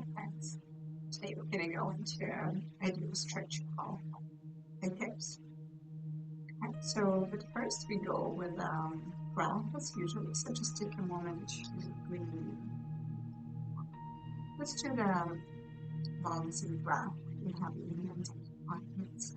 Okay. Today we're going to go into a little stretch called the hips. Okay. So, but first we go with breath as usual. So just take a moment to breathe. Let's do the balancing breath. You have your hands on your pockets.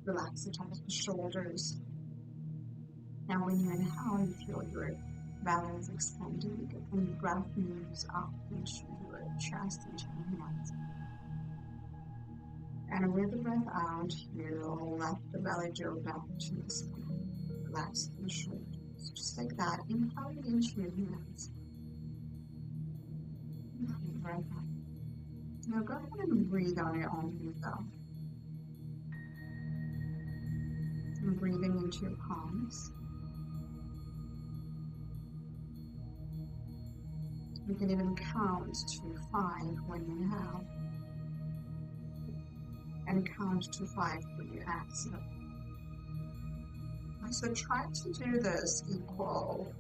Relax the top of the shoulders. Now when you inhale, you feel your belly is expanding and your breath moves up into your chest, into your hands. And with the breath out, you'll let the belly drop back to the spine. Relax the shoulders. Just like that. Inhale into your hands. Breath out. Now go ahead and breathe on your own breath. And breathing into your palms. You can even count to 5 when you inhale. And count to 5 when you exhale. So try to do this equal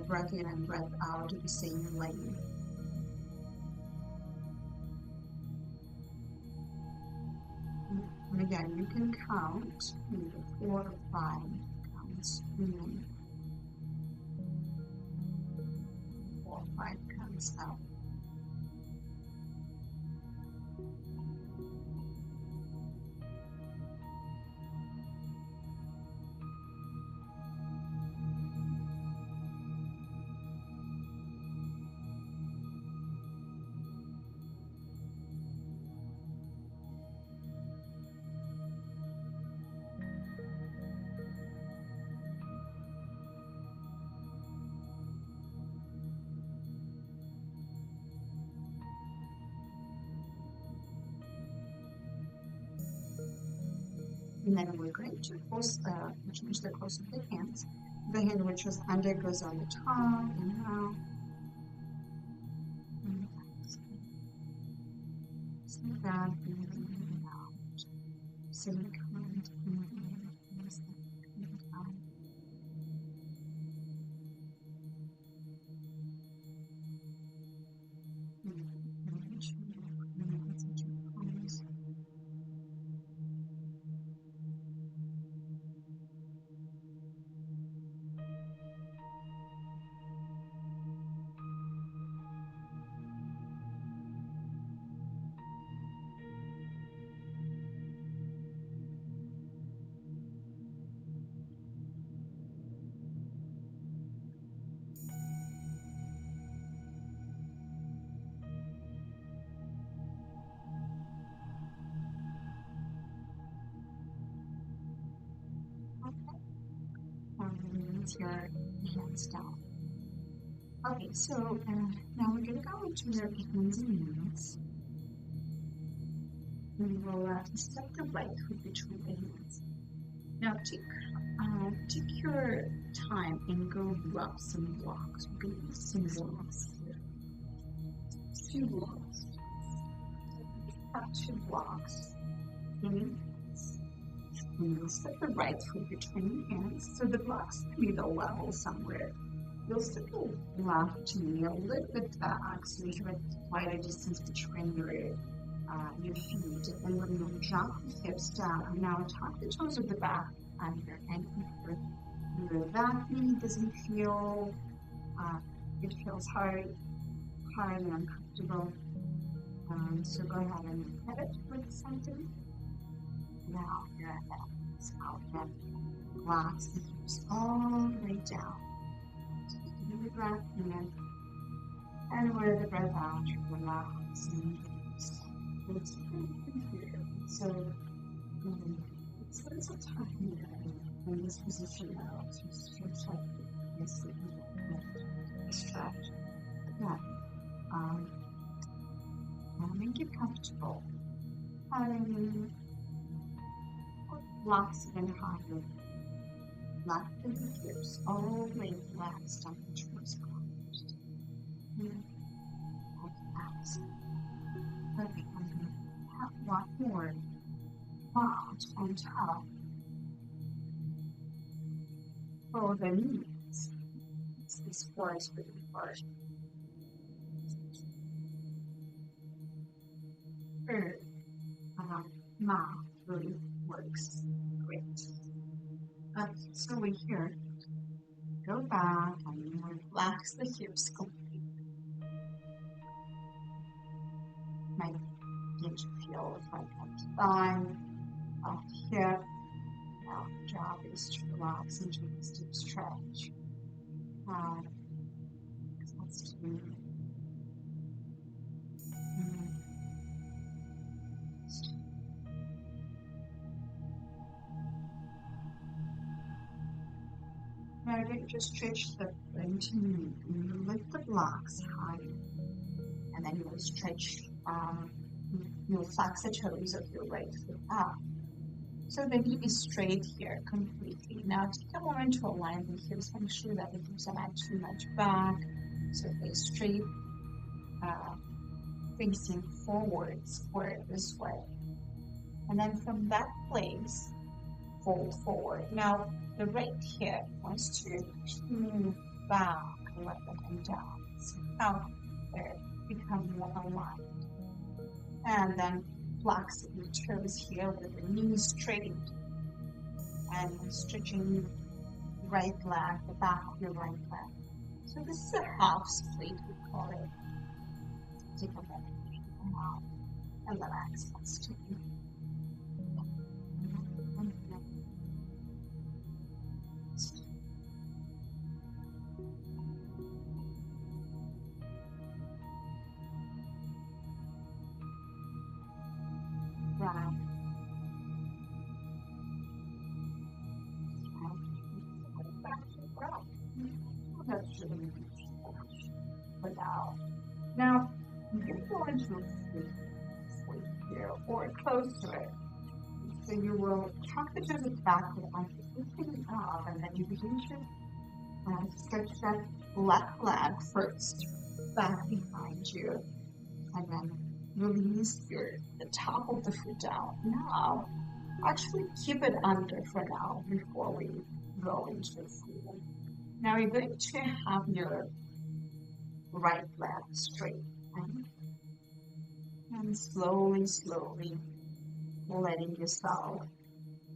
breath in and breath out at the same length. And again, you can count either 4 or 5 counts in, 4 or 5 counts out. And then we're going to change the close of the hands. The hand which was under goes on the top, inhale. And exhale. So that, breathing out. So you count, inhale, exhale, out. Release your hands down. Okay, so now we're going to go into your hands and knees. We will step the right foot between the hands. Now take your time and go up some blocks. We're going to use some blocks here. 2 blocks. Up 2 blocks. And you'll step the right foot between your hands. So the blocks can be the level somewhere. You'll step the left knee a little bit back so you have quite a distance between your feet. And when you drop the hips down, now tuck the toes of the back under. And if your back knee doesn't feel, it feels hard and uncomfortable. So go ahead and pivot with something. Now you're at that. So again, relax the hips all the way down. Take the breath in, and with the breath out, relax and it's here. So it's a little tough here in this position now to stretch out this stretch. Yeah. Make it comfortable. Having blocks even higher. Lock the hips all the way relaxed on the toes closed. Perfect. I'm going to walk forward, out on top. For the knees. This floor is pretty hard. her mouth really works great. So we're here. Go back and relax the hips completely. Might begin to feel like a thigh, a hip. Now the job is to relax into this deep stretch. Let's do now you're going to stretch the front knee. You lift the blocks high, and then you'll stretch. You'll flex the toes of your right foot up. So the knee is straight here completely. Now take a moment to align the hips. Make sure that the hips are not too much back. So they're straight, facing forwards, square this way. And then from that place, fold forward. Now the right hip wants to move back a little and down. So now there, become more aligned. And then flex your toes here with the knees straight. And stretching right leg, the back of your right leg. So this is a half split, we call it. Take a moment now and relax. Let's do it. Right. That's really without. Now, you're going to sleep here or close to it. So you will tuck the toes back and lifting up, and then you begin to stretch that left leg first back behind you, and then release the top of the foot down. Now, actually keep it under for now before we go into the floor. Now you're going to have your right leg straight, and slowly letting yourself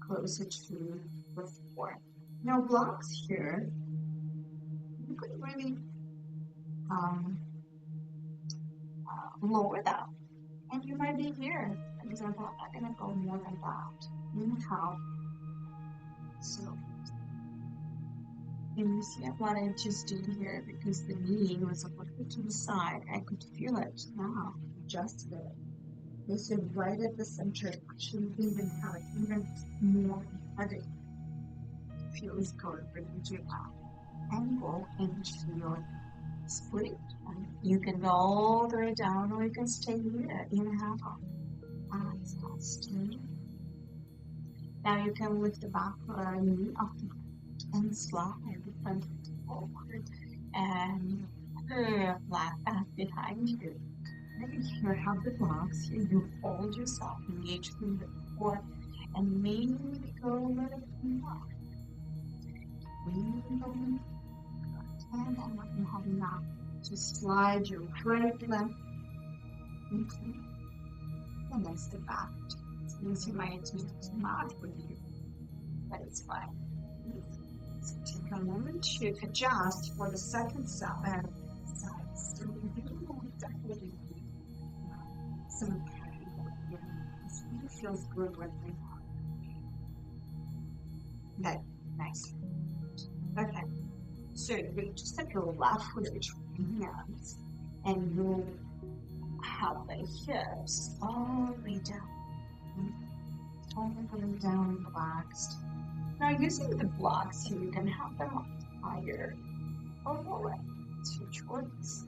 closer to the floor. Now blocks here, you could really lower that, and you might be here. For example, I'm not gonna go more than that. Inhale. So, and you see what I just did here, because the knee was a little bit to the side. I could feel it now. Adjust it. This is right at the center. Actually, even have it even more heavy. Feels good. Bring it up and go into your split. And you can go all the way down, or you can stay here. Inhale. Stay. Now you can lift the back knee up and slide the front forward and flat back behind you. Maybe here have the blocks. Here you hold yourself, engage through the core, and maybe go a little bit more. And then what you have now, just slide your right leg into the next back. It means you might need to march with you, but it's fine. So take a moment to adjust for the second step and side. So you will definitely need some carry here. This really feels good when we okay, nice. Okay. So you just take your left foot between hands and you'll have the hips all the way down. All the way down, relaxed. Now using the blocks here, you can have them up higher or lower. It's your choice.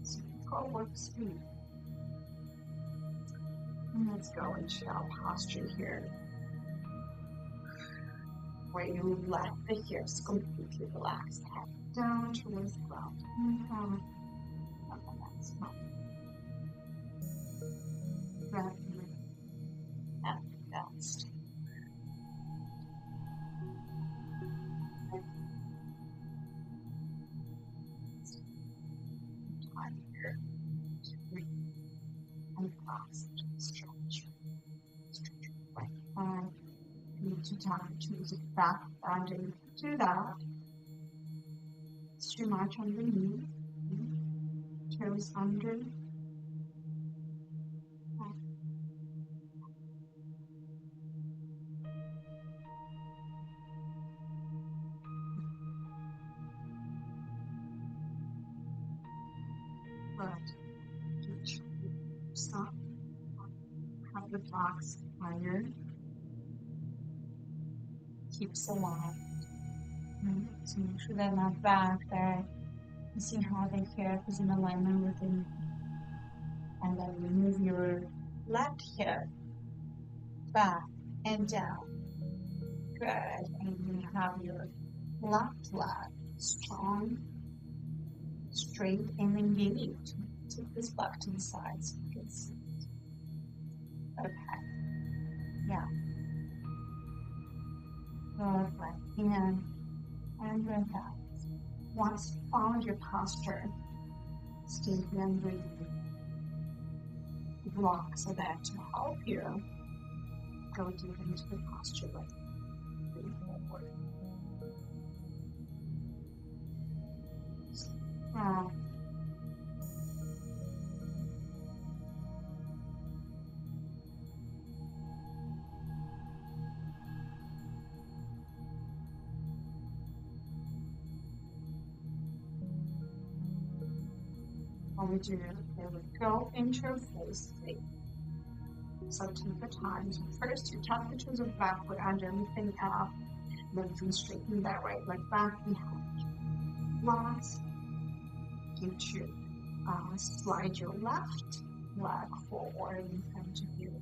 So what works for you. And let's go into our posture here, where you let the hips completely relax. Head down towards the ground. Inhale. That's fine. Breath in and balanced. Time here to breathe and to tuck the toes back underneath. Do that. It's too much underneath. Toes under. Good. Stop. Have the blocks higher. Keeps alive. So make sure they're not back there. You see how the hip is in alignment with the, and then you move your left hip back and down. Good. And you have your left leg strong, straight, and engaged. Take this back to the side so you can see. Okay. Yeah. Good. And breath out. Once you found your posture, stay here and breathe. The blocks are there to help you go deep into the posture. Breathe forward. What we do, they would go into a full sleep. So take the time. So first, you tuck the toes of the back foot under, lifting up, then you straighten that right leg back behind. Last, you to slide your left leg forward in front of you.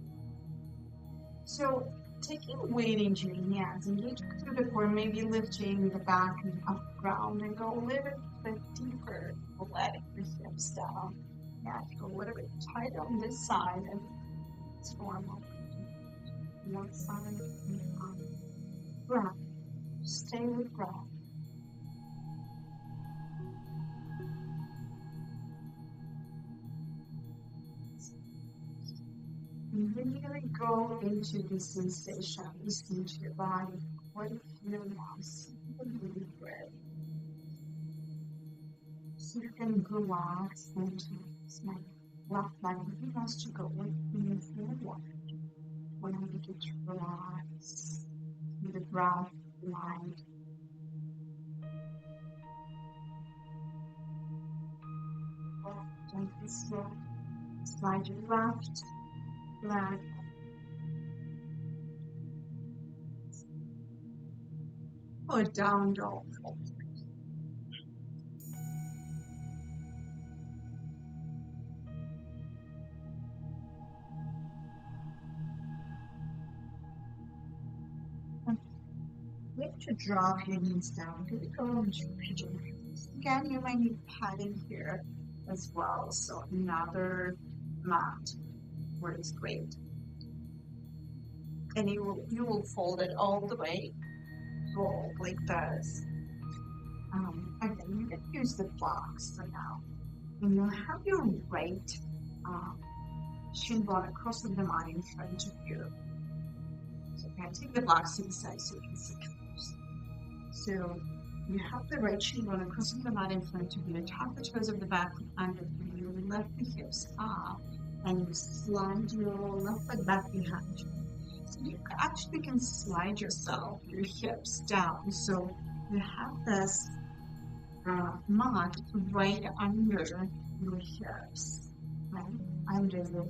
So taking weight into your hands, engage through the core, maybe lifting the back and up the ground, and go a little bit deeper, letting the hips down. Yeah, go a little bit tighter on this side, and it's normal. One side and on. Breath. Stay with breath. Really go into the sensation, listen to your body. What do you feel now? See the breathe breath. So you can relax into this left leg. He wants to go with you forward. When you begin to relax, feel the breath light. Gently slow. Slide your left leg. Or down dog. Wait to drop your knees down. Good. Go into pigeon pose. Again, you might need padding here as well. So another mat works great. And you will fold it all the way, roll like this. And then you can use the blocks for now. And you'll have your right shin bone across the mat in front of you. So I'm going to take the blocks to the side so you can see close. So you have the right shin bone across the mat in front of you. Tap the toes of the back under you. You lift the hips up and you slide your left leg back behind you. So you actually can slide yourself, your hips down. So you have this mat right under your hips, right? Under the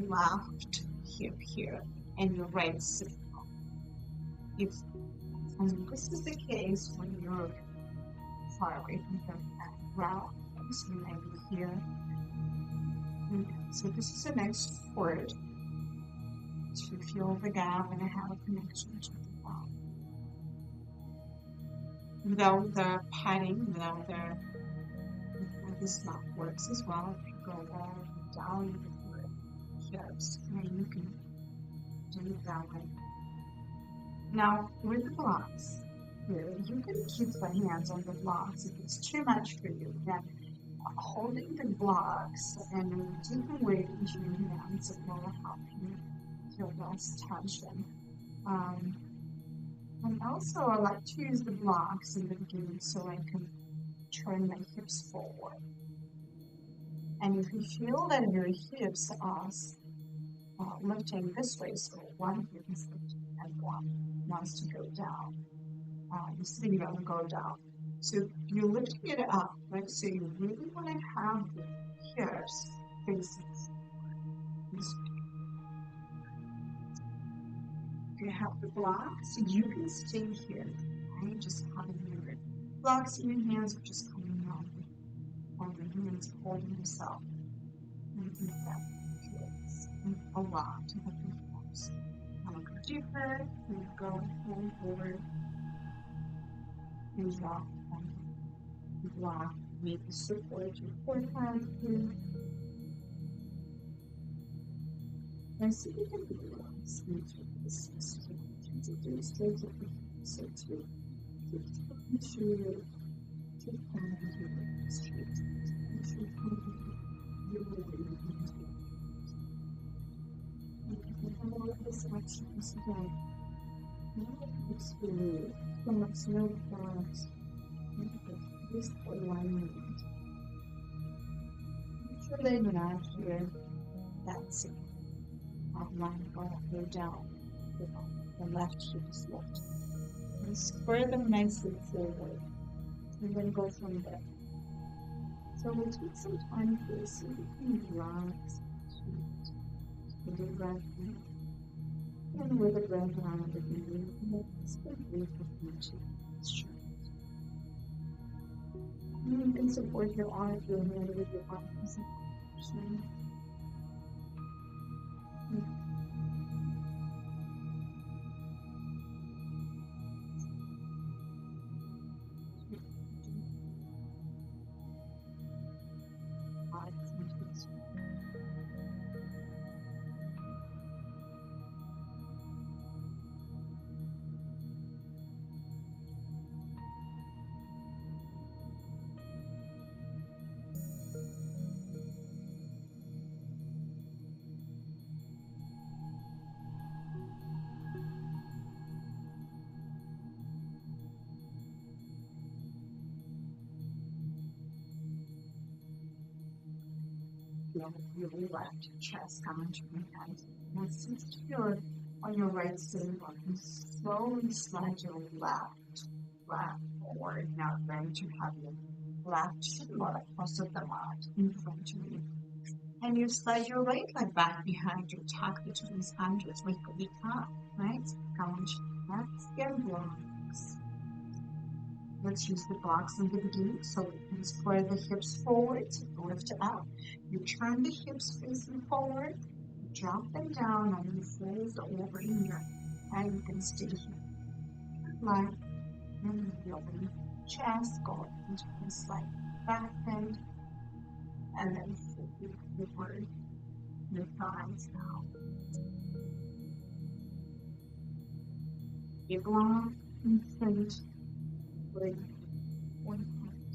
left hip here and your right side. And this is the case when you're far away from the ground. So maybe here. So this is a nice support to feel the gap and have a connection to the ground. Without the padding, without the this mat works as well. If you go all down with your hips, and you can do it that way. Now with the blocks here, you can keep the hands on the blocks if it's too much for you. Then holding the blocks and taking weight into your hands, it will help you feel less tension. And also, I like to use the blocks in the beginning so I can turn my hips forward. And if you feel that your hips are lifting this way, so one hip is lifting and one wants to go down, you're sitting down and go down. So you're lifting it up, right? So you really want to have the hips facing this way. If you have the blocks, you can stay here, right? Just having your blocks in your hands, or just coming out on your hands, holding yourself. And that feels a lot to have your hips. Now go deeper, and go forward, and drop on the block. Maybe support your forehead here. And see if you can do this. So to make sure you take down your straight. Make sure you all of this actions again. This will come up slow fast. This alignment. Put your leg out here. That's it. Outline go down. The left hip is left. And square them nicely forward. And then go from there. So we'll take some time here so you can relax. With the breath in. And with the breath out, the breathing. It's good for you. You can support your arm, your hand with your arms. You left your chest down to your head. And since you're on your right side, you slowly slide your left forward. Now going to have your left shoulder across the mat in front of you. And you slide your right leg back behind you, tuck between his hundreds, make a big up, right? Count. That's your blocks. Let's use the blocks in the beginning. So you square the hips forward, lift it up. You turn the hips facing forward, drop them down, and you fold over in here. And you can stay here. Like, and you open your chest, go into a slight back bend, and then fold over your thighs now. Big long in front. With one hand.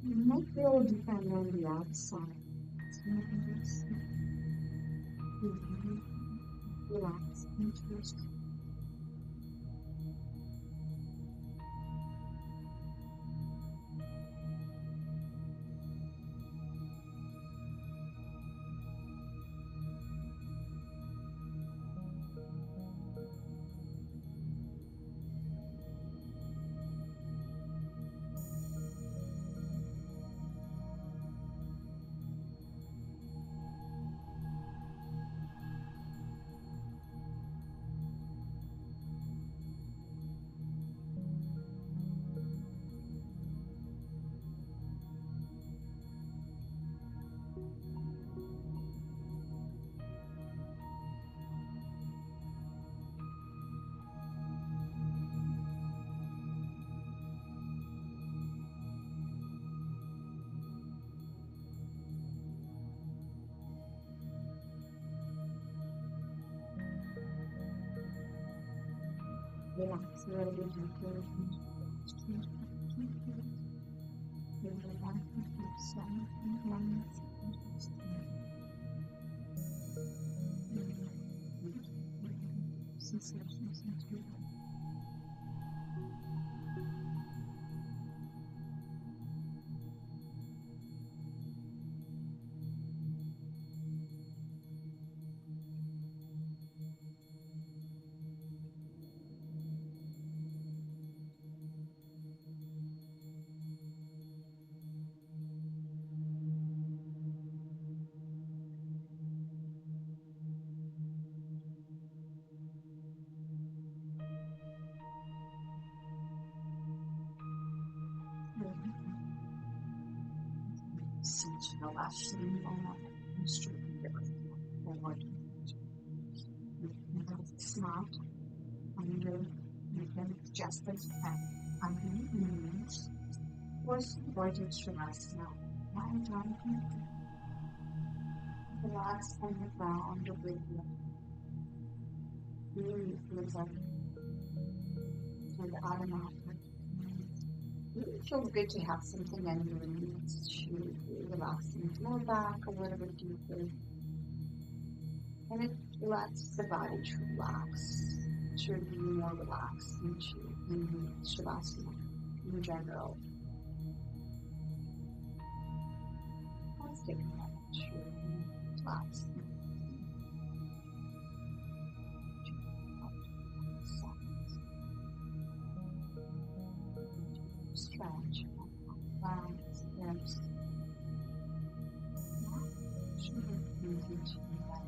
You might be able to depend on the outside. Relax into your strength. Relax very gently. Sensations into Since the last instrument forward, smart, and you can adjust the underneath the knees, was avoided to rest now. Lying down, relax on the ground with you. Really feels like the automatic. It feels good to have something on your knees to relax the lower back a little bit deeper. And it lets the body to relax, to be more relaxed into Shavasana in general. Let's take a moment to relax. Stretch, balance, hips. Should be easy to do that.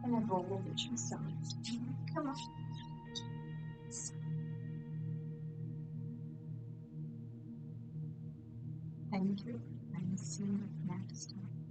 And then roll over to the sides. Come on. Thank you. And see you next time.